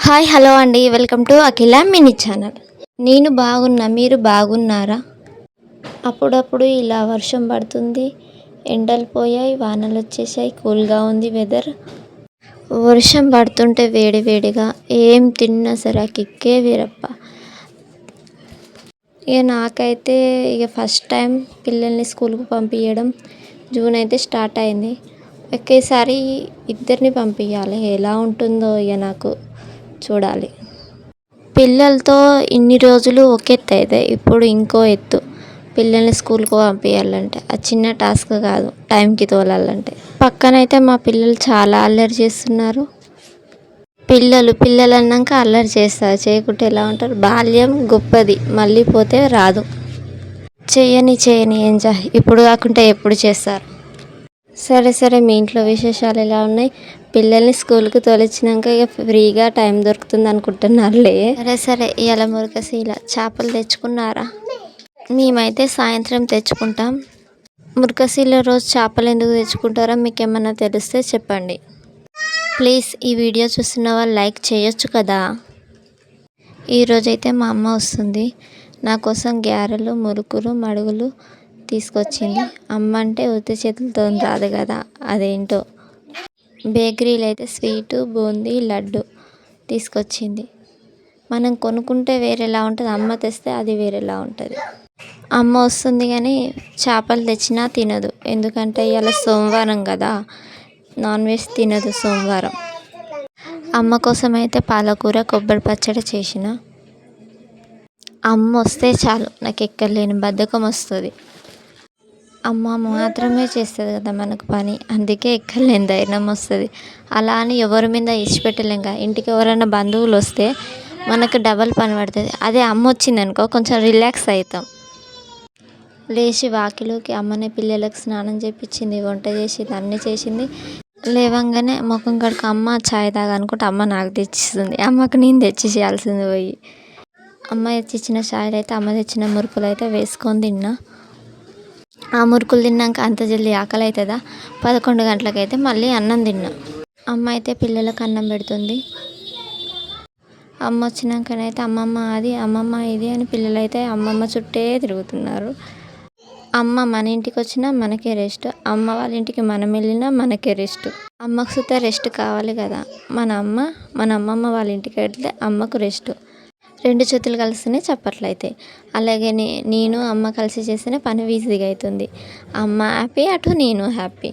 Hi hello అండి, welcome to Akhila mini channel. నేను బాగున్నా, మీరు బాగున్నారా? అప్పుడప్పుడు ఇలా వర్షం పడుతుంది, ఎండలు పోయాయి, వానలు వచ్చేసాయి, కూల్గా ఉంది వెదర్. వర్షం పడుతుంటే వేడి వేడిగా ఏం తిన్నా సరే ఆ కిక్కే వేరప్ప. నాకైతే ఫస్ట్ టైం పిల్లల్ని స్కూల్కి పంపించడం. జూన్ అయితే స్టార్ట్ అయింది. ఒకేసారి ఇద్దరిని పంపించాలి, ఎలా ఉంటుందో నాకు చూడాలి. పిల్లలతో ఇన్ని రోజులు ఒక ఎత్తు అయితే ఇప్పుడు ఇంకో ఎత్తు. పిల్లల్ని స్కూల్కి పంపించాలంటే అది చిన్న టాస్క్ కాదు, టైంకి తోలాలంటే. పక్కనైతే మా పిల్లలు చాలా అల్లరి చేస్తున్నారు. పిల్లలు అన్నాక అల్లరి చేస్తారు, చేయకుంటే ఎలా ఉంటారు? బాల్యం గొప్పది, మళ్ళీ పోతే రాదు. చేయని ఎంజాయ్ ఇప్పుడు కాకుంటే ఎప్పుడు చేస్తారు? సరే మీ ఇంట్లో విశేషాలు ఎలా ఉన్నాయి? పిల్లల్ని స్కూల్కి తోలిచ్చినాక ఫ్రీగా టైం దొరుకుతుంది అనుకుంటున్నారులే. సరే ఇవాళ మురగశీల చేపలు తెచ్చుకున్నారా? మేమైతే సాయంత్రం తెచ్చుకుంటాం. మురగశీల రోజు చేపలు ఎందుకు తెచ్చుకుంటారో మీకు ఏమన్నా తెలిస్తే చెప్పండి ప్లీజ్. ఈ వీడియో చూస్తున్న వాళ్ళు లైక్ చేయొచ్చు కదా. ఈరోజైతే మా అమ్మ వస్తుంది, నా కోసం గ్యారెలు, మురుకులు, మడుగులు తీసుకొచ్చింది. అమ్మ అంటే ఉత్తి చేతులతో రాదు కదా, అదేంటో. బేకరీలో అయితే స్వీటు, బూందీ, లడ్డు తీసుకొచ్చింది. మనం కొనుక్కుంటే వేరేలా ఉంటుంది, అమ్మ తెస్తే అది వేరేలా ఉంటుంది. అమ్మ వస్తుంది కానీ చేపలు తెచ్చినా తినదు, ఎందుకంటే ఇవాళ సోమవారం కదా, నాన్ వెజ్ తినదు సోమవారం. అమ్మ కోసం అయితే పాలకూర, కొబ్బరి పచ్చడి చేసిన. అమ్మ వస్తే చాలు నాకు ఎక్కలేని బద్ధకం వస్తుంది. అమ్మ మాత్రమే చేస్తుంది కదా మనకు పని, అందుకే ఎక్కలేని ధైర్యం వస్తుంది. అలా అని ఎవరి మీద ఇచ్చిపెట్టలేం కదా. ఇంటికి ఎవరైనా బంధువులు వస్తే మనకు డబల్ పని పడుతుంది. అదే అమ్మ వచ్చిందనుకో కొంచెం రిలాక్స్ అవుతాం. లేచి వాకిలోకి అమ్మనే పిల్లలకు స్నానం చేయించింది, వంట చేసింది, అన్నీ చేసింది. లేవంగానే ముఖం కడుకు అమ్మ చాయ్ తాగా అనుకుంటే అమ్మ నాకు తెచ్చిస్తుంది. అమ్మకు నేను తెచ్చి చేయాల్సింది పోయి. అమ్మ తెచ్చిచ్చిన చాయ్లు అయితే, అమ్మ తెచ్చిన మురుకులు అయితే వేసుకొని తిన్నా. ఆ మురుకులు తిన్నాక అంత జల్దీ ఆకలి అవుతుందా? 11 గంటలకైతే మళ్ళీ అన్నం తిన్నా. అమ్మ అయితే పిల్లలకు అన్నం పెడుతుంది. అమ్మ వచ్చినాకనైతే అమ్మమ్మ అది, అమ్మమ్మ ఇది అని పిల్లలైతే అమ్మమ్మ చుట్టే తిరుగుతున్నారు. అమ్మ మన ఇంటికి వచ్చినా మనకే రెస్ట్, అమ్మ వాళ్ళ ఇంటికి మనం వెళ్ళినా మనకే రెస్ట్. అమ్మకు సుత రెస్ట్ కావాలి కదా. మన అమ్మమ్మ వాళ్ళ ఇంటికి వెళ్తే అమ్మకు రెస్ట్. 2 చేతులు కలిస్తేనే చప్పట్లు అవుతాయి. అలాగే నేను అమ్మ కలిసి చేస్తేనే పని ఈజీగా అవుతుంది. అమ్మ హ్యాపీ, అటు నేను హ్యాపీ.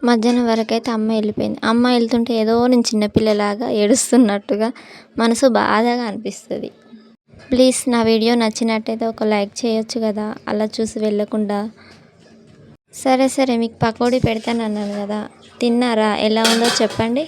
మధ్యాహ్నం వరకు అయితే అమ్మ వెళ్ళిపోయింది. అమ్మ వెళ్తుంటే ఏదో నేను చిన్నపిల్లలాగా ఏడుస్తున్నట్టుగా మనసు బాధగా అనిపిస్తుంది. ప్లీజ్ నా వీడియో నచ్చినట్టయితే ఒక లైక్ చేయొచ్చు కదా, అలా చూసి వెళ్ళకుండా. సరే మీకు పకోడీ పెడతాను అన్నాను కదా, తిన్నారా? ఎలా ఉందో చెప్పండి.